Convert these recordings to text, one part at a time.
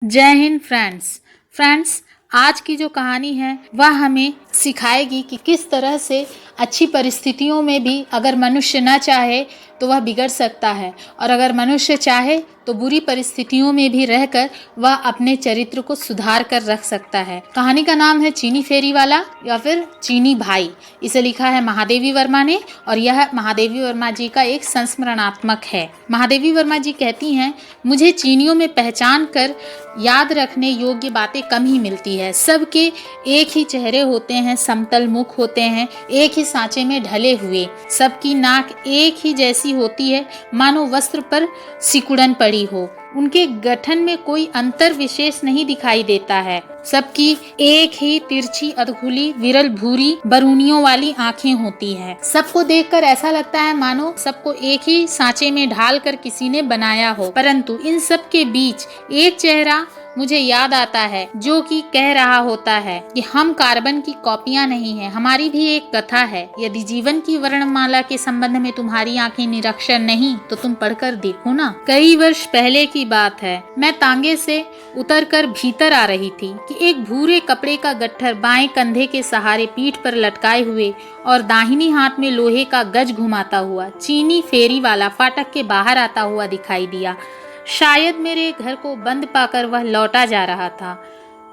जय हिंद फ्रेंड्स। आज की जो कहानी है वह हमें सिखाएगी कि किस तरह से अच्छी परिस्थितियों में भी अगर मनुष्य न चाहे तो वह बिगड़ सकता है, और अगर मनुष्य चाहे तो बुरी परिस्थितियों में भी रहकर वह अपने चरित्र को सुधार कर रख सकता है। कहानी का नाम है चीनी फेरी वाला या फिर चीनी भाई। इसे लिखा है महादेवी वर्मा ने, और यह महादेवी वर्मा जी का एक संस्मरणात्मक है। महादेवी वर्मा जी कहती हैं, मुझे चीनियों में पहचान कर याद रखने योग्य बातें कम ही मिलती है। सबके एक ही चेहरे होते हैं, समतल मुख होते हैं, एक ही सांचे में ढले हुए। सबकी नाक एक ही जैसी होती है, मानो वस्त्र पर सिकुड़न पड़ी हो। उनके गठन में कोई अंतर विशेष नहीं दिखाई देता है। सबकी एक ही तिरछी अधखुली विरल भूरी बरूनियों वाली आंखें होती हैं। सबको देखकर ऐसा लगता है मानो सबको एक ही सांचे में ढाल कर किसी ने बनाया हो। परंतु इन सब के बीच एक चेहरा मुझे याद आता है जो कि कह रहा होता है कि हम कार्बन की कॉपियां नहीं हैं, हमारी भी एक कथा है। यदि जीवन की वर्णमाला के संबंध में तुम्हारी आंखें निरक्षर नहीं तो तुम पढ़कर देखो ना। कई वर्ष पहले की बात है, मैं तांगे से उतरकर भीतर आ रही थी कि एक भूरे कपड़े का गट्ठर बाएं कंधे के सहारे पीठ पर लटकाए हुए और दाहिनी हाथ में लोहे का गज घुमाता हुआ चीनी फेरी वाला फाटक के बाहर आता हुआ दिखाई दिया। शायद मेरे घर को बंद पाकर वह लौटा जा रहा था।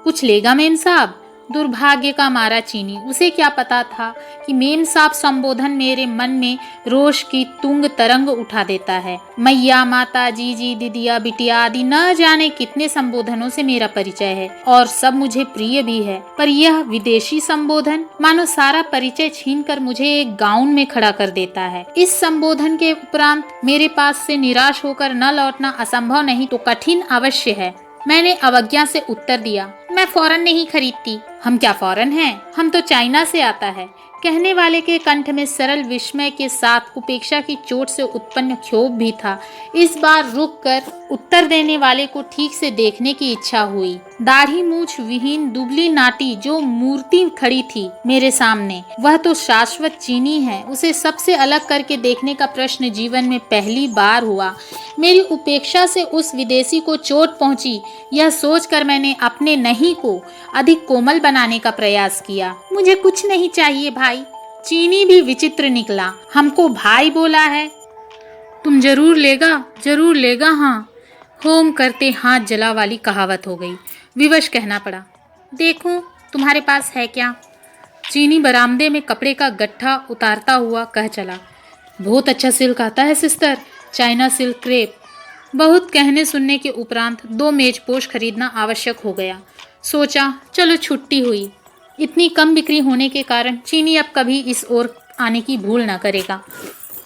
कुछ लेगा मेम साहब? दुर्भाग्य का मारा चीनी, उसे क्या पता था कि मेम साहब संबोधन मेरे मन में रोष की तुंग तरंग उठा देता है। मैया, माता, जीजी, दीदिया, बिटिया आदि न जाने कितने संबोधनों से मेरा परिचय है और सब मुझे प्रिय भी है, पर यह विदेशी संबोधन मानो सारा परिचय छीनकर मुझे एक गाउन में खड़ा कर देता है। इस संबोधन के उपरांत मेरे पास से निराश होकर न लौटना असंभव नहीं तो कठिन अवश्य है। मैंने अवज्ञा से उत्तर दिया, मैं फौरन नहीं खरीदती। हम क्या फौरन हैं? हम तो चाइना से आता है। कहने वाले के कंठ में सरल विस्मय के साथ उपेक्षा की चोट से उत्पन्न क्षोभ भी था। इस बार रुककर उत्तर देने वाले को ठीक से देखने की इच्छा हुई। दाढ़ी मूछ विहीन दुबली नाटी जो मूर्ति खड़ी थी मेरे सामने, वह तो शाश्वत चीनी है। उसे सबसे अलग करके देखने का प्रश्न जीवन में पहली बार हुआ। मेरी उपेक्षा से उस विदेशी को चोट पहुंची, यह सोचकर मैंने अपने नहीं को अधिक कोमल बनाने का प्रयास किया। मुझे कुछ नहीं चाहिए भाई। चीनी भी विचित्र निकला, हमको भाई बोला है। तुम जरूर लेगा हाँ। होम करते हाथ जला वाली कहावत हो गई। विवश कहना पड़ा, देखूं तुम्हारे पास है क्या? चीनी बरामदे में कपड़े का गट्ठा उतारता हुआ कह चला, बहुत अच्छा सिल्क आता है सिस्टर, चाइना सिल्क क्रेप। बहुत कहने सुनने के उपरांत 2 मेजपोश खरीदना आवश्यक हो गया। सोचा चलो छुट्टी हुई। इतनी कम बिक्री होने के कारण चीनी अब कभी इस ओर आने की भूल न करेगा।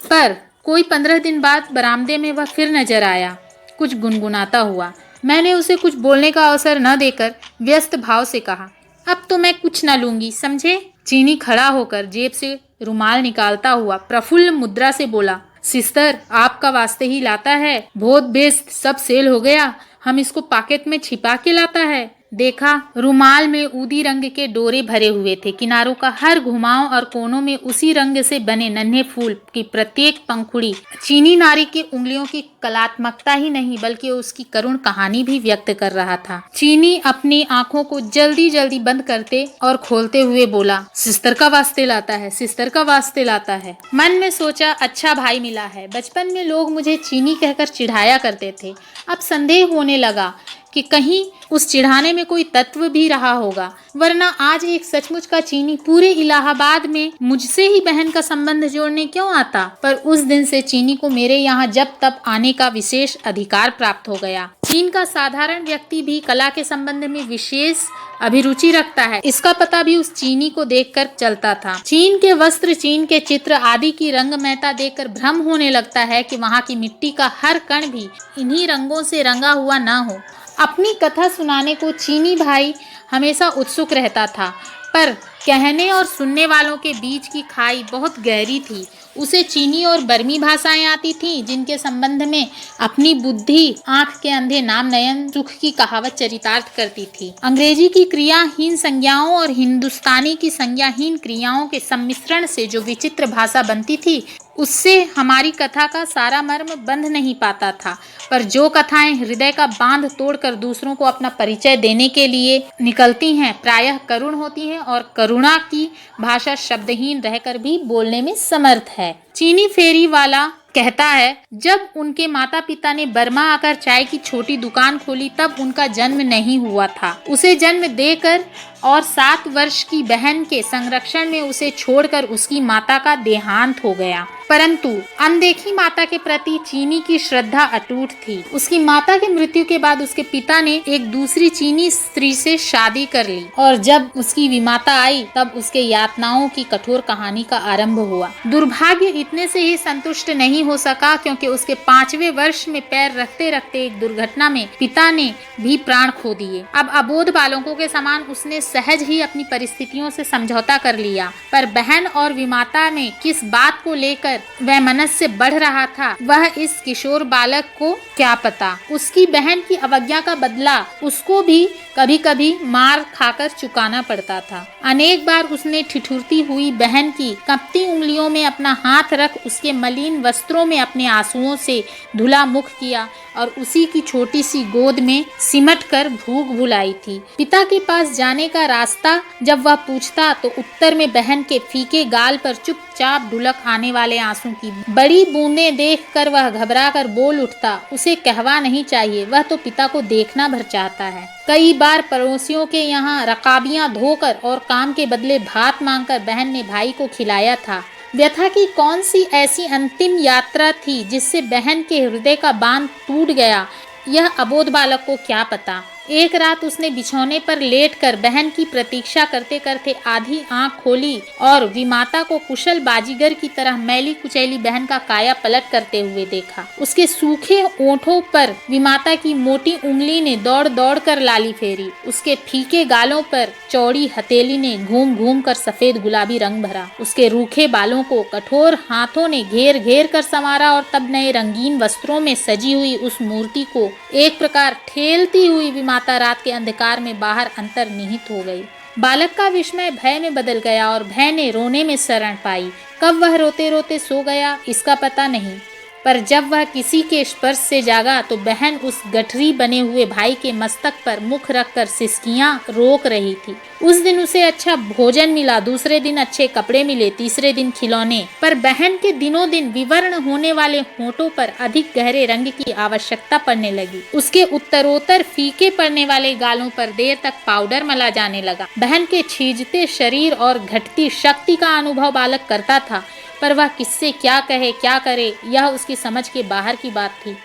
पर कोई 15 दिन बाद बरामदे में वह फिर नजर आया, कुछ गुनगुनाता हुआ। मैंने उसे कुछ बोलने का अवसर न देकर व्यस्त भाव से कहा, अब तो मैं कुछ न लूंगी, समझे? चीनी खड़ा होकर जेब से रुमाल निकालता हुआ प्रफुल्ल मुद्रा से बोला, सिस्टर आपका वास्ते ही लाता है, बहुत बेस्ट, सब सेल हो गया। हम इसको पॉकेट में छिपा के लाता है। देखा, रुमाल में ऊदी रंग के डोरे भरे हुए थे। किनारों का हर घुमाव और कोनों में उसी रंग से बने नन्हे फूल की प्रत्येक पंखुड़ी चीनी नारी की उंगलियों की कलात्मकता ही नहीं बल्कि उसकी करुण कहानी भी व्यक्त कर रहा था। चीनी अपनी आंखों को जल्दी जल्दी बंद करते और खोलते हुए बोला, सिस्टर का वास्ते लाता है, सिस्टर का वास्ते लाता है। मन में सोचा, अच्छा भाई मिला है। बचपन में लोग मुझे चीनी कहकर चिढ़ाया करते थे। अब संदेह होने लगा कि कहीं उस चिढ़ाने में कोई तत्व भी रहा होगा, वरना आज एक सचमुच का चीनी पूरे इलाहाबाद में मुझसे ही बहन का संबंध जोड़ने क्यों आता। पर उस दिन से चीनी को मेरे यहाँ जब तब आने का विशेष अधिकार प्राप्त हो गया। चीन का साधारण व्यक्ति भी कला के संबंध में विशेष अभिरुचि रखता है, इसका पता भी उस चीनी को देखकर चलता था। चीन के वस्त्र, चीन के चित्र आदि की रंगमयता देखकर भ्रम होने लगता है कि वहाँ की मिट्टी का हर कण भी इन्हीं रंगों से रंगा हुआ न हो। अपनी कथा सुनाने को चीनी भाई हमेशा उत्सुक रहता था, पर कहने और सुनने वालों के बीच की खाई बहुत गहरी थी। उसे चीनी और बर्मी भाषाएं आती थीं, जिनके संबंध में अपनी बुद्धि आंख के अंधे नाम नयन सुख की कहावत चरितार्थ करती थी। अंग्रेजी की क्रियाहीन संज्ञाओं और हिंदुस्तानी की संज्ञाहीन क्रियाओं के सम्मिश्रण से जो विचित्र भाषा बनती थी, उससे हमारी कथा का सारा मर्म बंध नहीं पाता था। पर जो कथाएं हृदय का बांध तोड़कर दूसरों को अपना परिचय देने के लिए निकलती हैं, प्रायः करुण होती हैं और करुणा की भाषा शब्दहीन रहकर भी बोलने में समर्थ है। चीनी फेरी वाला कहता है, जब उनके माता पिता ने बर्मा आकर चाय की छोटी दुकान खोली तब उनका जन्म नहीं हुआ था। उसे जन्म देकर और 7 वर्ष की बहन के संरक्षण में उसे छोड़कर उसकी माता का देहांत हो गया। परंतु अनदेखी माता के प्रति चीनी की श्रद्धा अटूट थी। उसकी माता की मृत्यु के बाद उसके पिता ने एक दूसरी चीनी स्त्री से शादी कर ली और जब उसकी विमाता आई तब उसके यातनाओं की कठोर कहानी का आरंभ हुआ। दुर्भाग्य इतने से ही संतुष्ट नहीं हो सका, क्योंकि उसके 5वें वर्ष में पैर रखते रखते एक दुर्घटना में पिता ने भी प्राण खो दिए। अब अबोध बालकों के समान उसने सहज ही अपनी परिस्थितियों से समझौता कर लिया, पर बहन और विमाता में किस बात को लेकर वह मनस्य बढ़ रहा था वह इस किशोर बालक को क्या पता। उसकी बहन की अवज्ञा का बदला उसको भी कभी कभी मार खाकर चुकाना पड़ता था। अनेक बार उसने ठिठुरती हुई बहन की कंपती उंगलियों में अपना हाथ रख उसके मलिन वस्त्रों में अपने आंसुओं से धुला मुख किया और उसी की छोटी सी गोद में सिमट कर भूख भुलाई थी। पिता के पास जाने का रास्ता जब वह पूछता तो उत्तर में बहन के फीके गाल पर चुपचाप ढुलक आने वाले आंसू की बड़ी बूंदें देखकर वह घबरा कर बोल उठता, उसे कहवा नहीं चाहिए, वह तो पिता को देखना भर चाहता है। कई बार पड़ोसियों के यहाँ रकाबियां धोकर और काम के बदले भात मांगकर बहन ने भाई को खिलाया था। व्यथा की कौन सी ऐसी अंतिम यात्रा थी जिससे बहन के हृदय का बांध टूट गया, यह अबोध बालक को क्या पता। एक रात उसने बिछौने पर लेटकर बहन की प्रतीक्षा करते करते आधी आंख खोली और विमाता को कुशल बाजीगर की तरह मैली कुचैली बहन का काया पलट करते हुए देखा। उसके सूखे ओंठों पर विमाता की मोटी उंगली ने दौड़ दौड़ कर लाली फेरी। उसके फीके गालों पर चौड़ी हथेली ने घूम घूम कर सफेद गुलाबी रंग भरा। उसके रूखे बालों को कठोर हाथों ने घेर घेर कर संवारा और तब नए रंगीन वस्त्रों में सजी हुई उस मूर्ति को एक प्रकार ठेलती हुई विमाता रात के अंधकार में बाहर अंतर्निहित हो गई। बालक का विस्मय भय में बदल गया और भय ने रोने में शरण पाई। कब वह रोते रोते सो गया इसका पता नहीं, पर जब वह किसी के स्पर्श से जागा तो बहन उस गठरी बने हुए भाई के मस्तक पर मुख रखकर सिसकियां रोक रही थी। उस दिन उसे अच्छा भोजन मिला, दूसरे दिन अच्छे कपड़े मिले, तीसरे दिन खिलौने, पर बहन के दिनों दिन विवर्ण होने वाले होठों पर अधिक गहरे रंग की आवश्यकता पड़ने लगी। उसके उत्तरोत्तर फीके पड़ने वाले गालों पर देर तक पाउडर मला जाने लगा। बहन के छीजते शरीर और घटती शक्ति का अनुभव बालक करता था, पर वह किससे क्या कहे क्या करे यह उसकी समझ के बाहर की बात थी।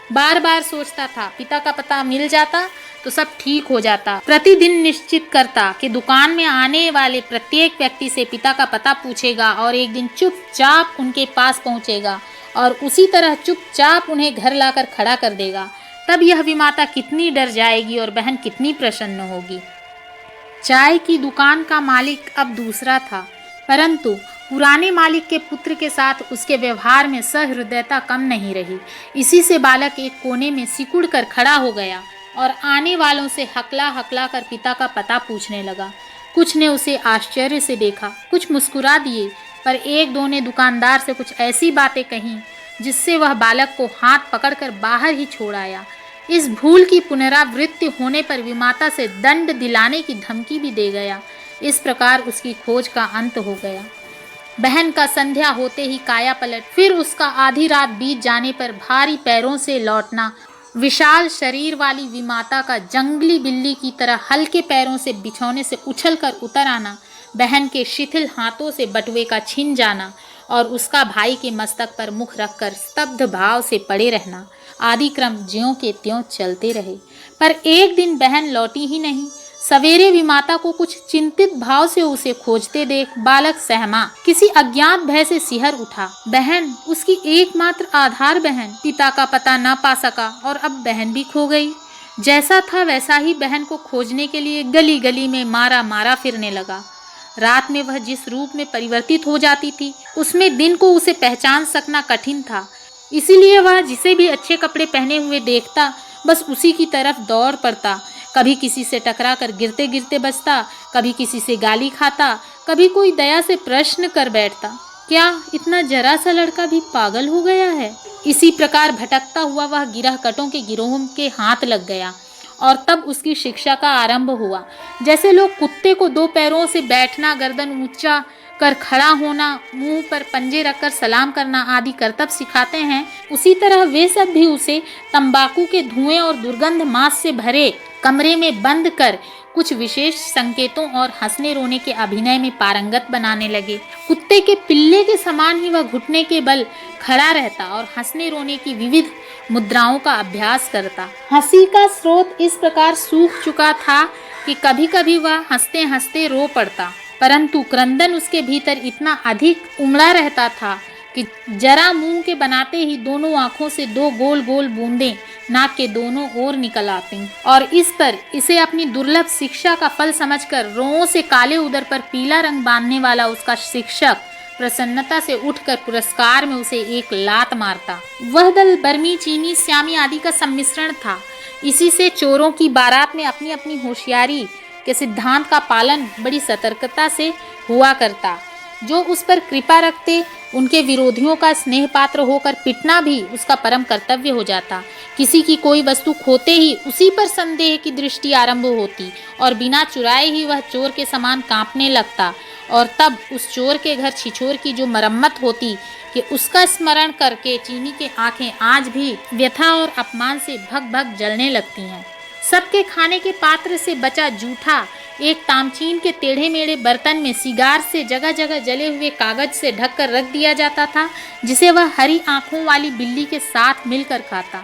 बार बार सोचता था पिता का पता मिल जाता तो सब ठीक हो जाता। प्रतिदिन निश्चित करता कि दुकान में आने वाले प्रत्येक व्यक्ति से पिता का पता पूछेगा और एक दिन चुपचाप उनके पास पहुंचेगा और उसी तरह चुपचाप उन्हें घर लाकर खड़ा कर देगा। तब यह विमाता कितनी डर जाएगी और बहन कितनी प्रसन्न होगी। चाय की दुकान का मालिक अब दूसरा था, परंतु पुराने मालिक के पुत्र के साथ उसके व्यवहार में सहृदयता कम नहीं रही। इसी से बालक एक कोने में सिकुड़ कर खड़ा हो गया और आने वालों से हकला हकला कर पिता का पता पूछने लगा। कुछ ने उसे आश्चर्य से देखा, कुछ मुस्कुरा दिए, पर एक दो ने दुकानदार से कुछ ऐसी बातें कहीं जिससे वह बालक को हाथ पकड़कर बाहर ही छोड़ आया। इस भूल की पुनरावृत्ति होने पर विमाता से दंड दिलाने की धमकी भी दे गया। इस प्रकार उसकी खोज का अंत हो गया। बहन का संध्या होते ही काया पलट, फिर उसका आधी रात बीत जाने पर भारी पैरों से लौटना, विशाल शरीर वाली विमाता का जंगली बिल्ली की तरह हल्के पैरों से बिछौने से उछलकर उतर आना, बहन के शिथिल हाथों से बटुए का छिन जाना और उसका भाई के मस्तक पर मुख रखकर स्तब्ध भाव से पड़े रहना आदि क्रम ज्यों के त्यों चलते रहे। पर एक दिन बहन लौटी ही नहीं। सवेरे विमाता को कुछ चिंतित भाव से उसे खोजते देख बालक सहमा, किसी अज्ञात भय से सिहर उठा। बहन, उसकी एकमात्र आधार बहन, पिता का पता न पा सका और अब बहन भी खो गई। जैसा था वैसा ही बहन को खोजने के लिए गली गली में मारा मारा फिरने लगा। रात में वह जिस रूप में परिवर्तित हो जाती थी उसमें दिन को उसे पहचान सकना कठिन था। इसीलिए वह जिसे भी अच्छे कपड़े पहने हुए देखता बस उसी की तरफ दौड़ पड़ता। कभी किसी से टकरा कर गिरते गिरते बचता, कभी किसी से गाली खाता, कभी कोई दया से प्रश्न कर बैठता। क्या इतना जरा सा लड़का भी पागल हो गया है? इसी प्रकार भटकता हुआ वह गिरहकटों के गिरोह के हाथ लग गया और तब उसकी शिक्षा का आरंभ हुआ। जैसे लोग कुत्ते को दो पैरों से बैठना, गर्दन ऊंचा कर खड़ा होना, मुंह पर पंजे रखकर सलाम करना आदि करतब सिखाते हैं, उसी तरह वे सब भी उसे तंबाकू के धुएं और दुर्गंध मांस से भरे कमरे में बंद कर कुछ विशेष संकेतों और हंसने रोने के अभिनय में पारंगत बनाने लगे। कुत्ते के पिल्ले के समान ही वह घुटने के बल खड़ा रहता और हंसने रोने की विविध मुद्राओं का अभ्यास करता। हंसी का स्रोत इस प्रकार सूख चुका था कि कभी कभी वह हंसते हंसते रो पड़ता, परंतु क्रंदन उसके भीतर इतना अधिक उमड़ा रहता था कि जरा मुंह के बनाते ही दोनों आंखों से दो गोल गोल बूंदें नाक के दोनों ओर निकल आती और इस पर इसे अपनी दुर्लभ शिक्षा का फल समझकर रोंों से काले उदर पर पीला रंग बांधने वाला उसका शिक्षक प्रसन्नता से उठकर पुरस्कार में उसे एक लात मारता। वह दल बर्मी, चीनी, श्यामी आदि का सम्मिश्रण था। इसी से चोरों की बारात में अपनी अपनी होशियारी के सिद्धांत का पालन बड़ी सतर्कता से हुआ करता। जो उस पर कृपा रखते उनके विरोधियों का स्नेह पात्र होकर पिटना भी उसका परम कर्तव्य हो जाता। किसी की कोई वस्तु खोते ही उसी पर संदेह की दृष्टि आरंभ होती और बिना चुराए ही वह चोर के समान कांपने लगता और तब उस चोर के घर छिछोर की जो मरम्मत होती कि उसका स्मरण करके चीनी के आंखें आज भी व्यथा और अपमान से भग भग जलने लगती हैं। सबके खाने के पात्र से बचा जूठा एक तामचीन के टेढ़े मेढ़े बर्तन में सिगार से जगह जगह जले हुए कागज से ढककर रख दिया जाता था, जिसे वह हरी आंखों वाली बिल्ली के साथ मिलकर खाता।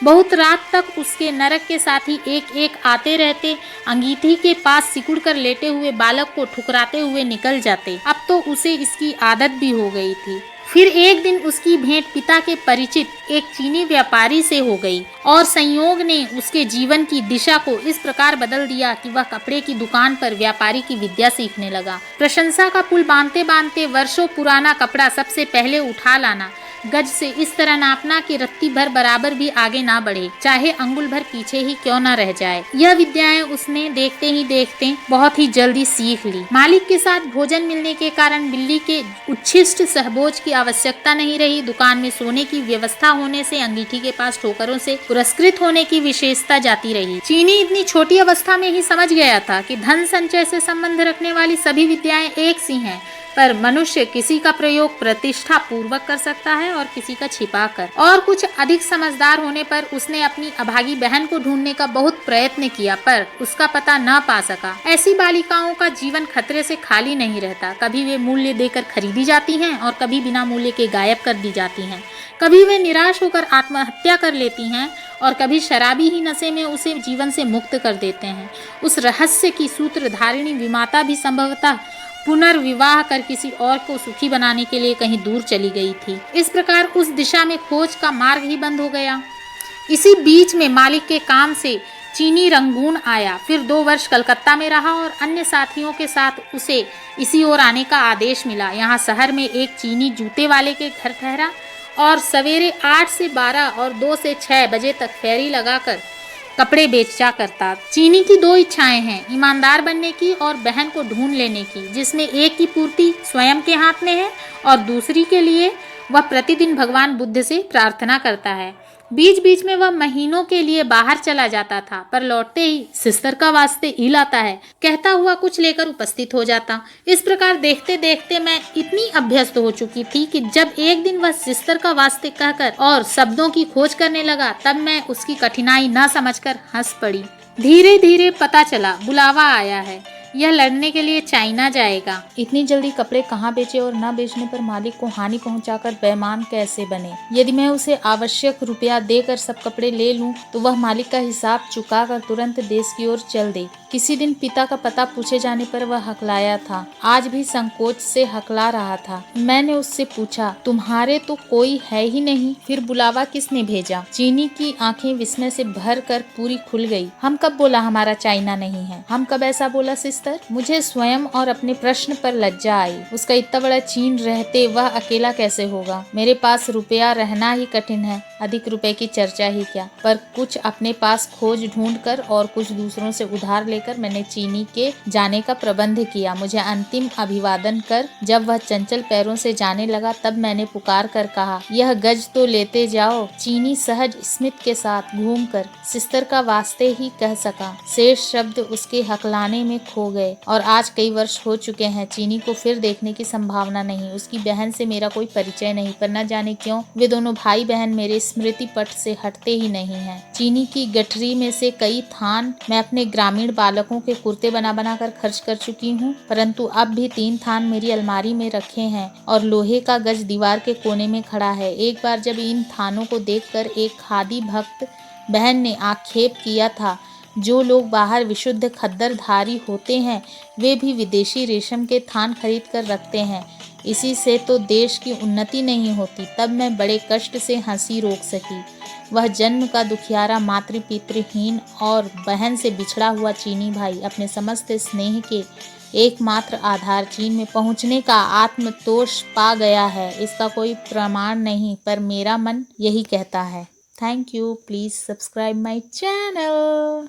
बहुत रात तक उसके नरक के साथी एक एक आते रहते, अंगीठी के पास सिकुड़ कर लेटे हुए बालक को ठुकराते हुए निकल जाते। अब तो उसे इसकी आदत भी हो गई थी। फिर एक दिन उसकी भेंट पिता के परिचित एक चीनी व्यापारी से हो गई और संयोग ने उसके जीवन की दिशा को इस प्रकार बदल दिया कि वह कपड़े की दुकान पर व्यापारी की विद्या सीखने लगा। प्रशंसा का पुल बांधते बांधते वर्षों पुराना कपड़ा सबसे पहले उठा लाना, गज से इस तरह नापना कि रत्ती भर बराबर भी आगे ना बढ़े, चाहे अंगुल भर पीछे ही क्यों ना रह जाए। यह विद्याएं उसने देखते ही देखते बहुत ही जल्दी सीख ली। मालिक के साथ भोजन मिलने के कारण बिल्ली के उच्छिष्ट सहभोज की आवश्यकता नहीं रही। दुकान में सोने की व्यवस्था होने से अंगीठी के पास ठोकरों से पुरस्कृत होने की विशेषता जाती रही। चीनी इतनी छोटी अवस्था में ही समझ गया था कि धन संचय से संबंध रखने वाली सभी विद्याएं एक सी हैं, पर मनुष्य किसी का प्रयोग प्रतिष्ठा पूर्वक कर सकता है और किसी का छिपा कर। और कुछ अधिक समझदार होने पर उसने अपनी अभागी बहन को ढूंढने का बहुत प्रयत्न किया, पर उसका पता न पा सका। ऐसी बालिकाओं का जीवन खतरे से खाली नहीं रहता। कभी वे मूल्य देकर खरीदी जाती हैं और कभी बिना मूल्य के गायब कर दी जाती हैं। कभी वे निराश होकर आत्महत्या कर लेती हैं और कभी शराबी ही नशे में उसे जीवन से मुक्त कर देते हैं। उस रहस्य की सूत्रधारिणी विमाता भी संभवतः पुनर्विवाह कर किसी और को सुखी बनाने के लिए कहीं दूर चली गई थी। इस प्रकार उस दिशा में खोज का मार्ग ही बंद हो गया। इसी बीच में मालिक के काम से चीनी रंगून आया। फिर 2 वर्ष कलकत्ता में रहा और अन्य साथियों के साथ उसे इसी ओर आने का आदेश मिला। यहाँ शहर में एक चीनी जूते वाले के घर ठहरा और सवेरे 8 से 12 और 2 से 6 बजे तक फेरी लगाकर कपड़े बेचा करता। चीनी की 2 इच्छाएं हैं, ईमानदार बनने की और बहन को ढूंढ लेने की, जिसमें एक की पूर्ति स्वयं के हाथ में है और दूसरी के लिए वह प्रतिदिन भगवान बुद्ध से प्रार्थना करता है। बीच बीच में वह महीनों के लिए बाहर चला जाता था, पर लौटते ही सिस्टर का वास्ते इल आता है कहता हुआ कुछ लेकर उपस्थित हो जाता। इस प्रकार देखते देखते मैं इतनी अभ्यस्त हो चुकी थी कि जब एक दिन वह सिस्टर का वास्ते कहकर और शब्दों की खोज करने लगा, तब मैं उसकी कठिनाई न समझकर हंस पड़ी। धीरे धीरे पता चला बुलावा आया है, यह लड़ने के लिए चाइना जाएगा। इतनी जल्दी कपड़े कहाँ बेचे और न बेचने पर मालिक को हानि पहुंचाकर बेईमान कैसे बने। यदि मैं उसे आवश्यक रुपया देकर सब कपड़े ले लूं, तो वह मालिक का हिसाब चुकाकर तुरंत देश की ओर चल दे। किसी दिन पिता का पता पूछे जाने पर वह हकलाया था, आज भी संकोच से हकला रहा था। मैंने उससे पूछा, तुम्हारे तो कोई है ही नहीं, फिर बुलावा किसने भेजा? चीनी की आंखें विस्मय से भर कर पूरी खुल गई। हम कब बोला हमारा चाइना नहीं है? हम कब ऐसा बोला सिस्टर? सिस्टर। मुझे स्वयं और अपने प्रश्न पर लज्जा आई। उसका इतना बड़ा चीन रहते वह अकेला कैसे होगा। मेरे पास रुपया रहना ही कठिन है, अधिक रुपए की चर्चा ही क्या। पर कुछ अपने पास खोज ढूंढ कर और कुछ दूसरों से उधार लेकर मैंने चीनी के जाने का प्रबंध किया। मुझे अंतिम अभिवादन कर जब वह चंचल पैरों से जाने लगा तब मैंने पुकार कर कहा, यह गज तो लेते जाओ। चीनी सहज स्मित के साथ घूमकर सिस्टर का वास्ते ही कह सका। शेष शब्द उसके हकलाने में खो गए और आज कई वर्ष हो चुके हैं। चीनी को फिर देखने की संभावना नहीं। उसकी बहन से मेरा कोई परिचय नहीं, पर न जाने क्यों वे दोनों भाई बहन मेरे स्मृति पट से हटते ही नहीं हैं। चीनी की गठरी में से कई थान मैं अपने ग्रामीण बालकों के कुर्ते बना बना कर खर्च कर चुकी हूँ, परंतु अब भी 3 थान मेरी अलमारी में रखे हैं और लोहे का गज दीवार के कोने में खड़ा है। एक बार जब इन थानों को देखकर एक खादी भक्त बहन ने आक्षेप किया था, जो लोग बाहर विशुद्ध खद्दरधारी होते हैं वे भी विदेशी रेशम के थान खरीद कर रखते हैं, इसी से तो देश की उन्नति नहीं होती। तब मैं बड़े कष्ट से हंसी रोक सकी। वह जन्म का दुखियारा, मातृ पितृहीन और बहन से बिछड़ा हुआ चीनी भाई अपने समस्त स्नेह के एकमात्र आधार चीन में पहुंचने का आत्मतोष पा गया है। इसका कोई प्रमाण नहीं, पर मेरा मन यही कहता है। Thank you. Please subscribe my channel.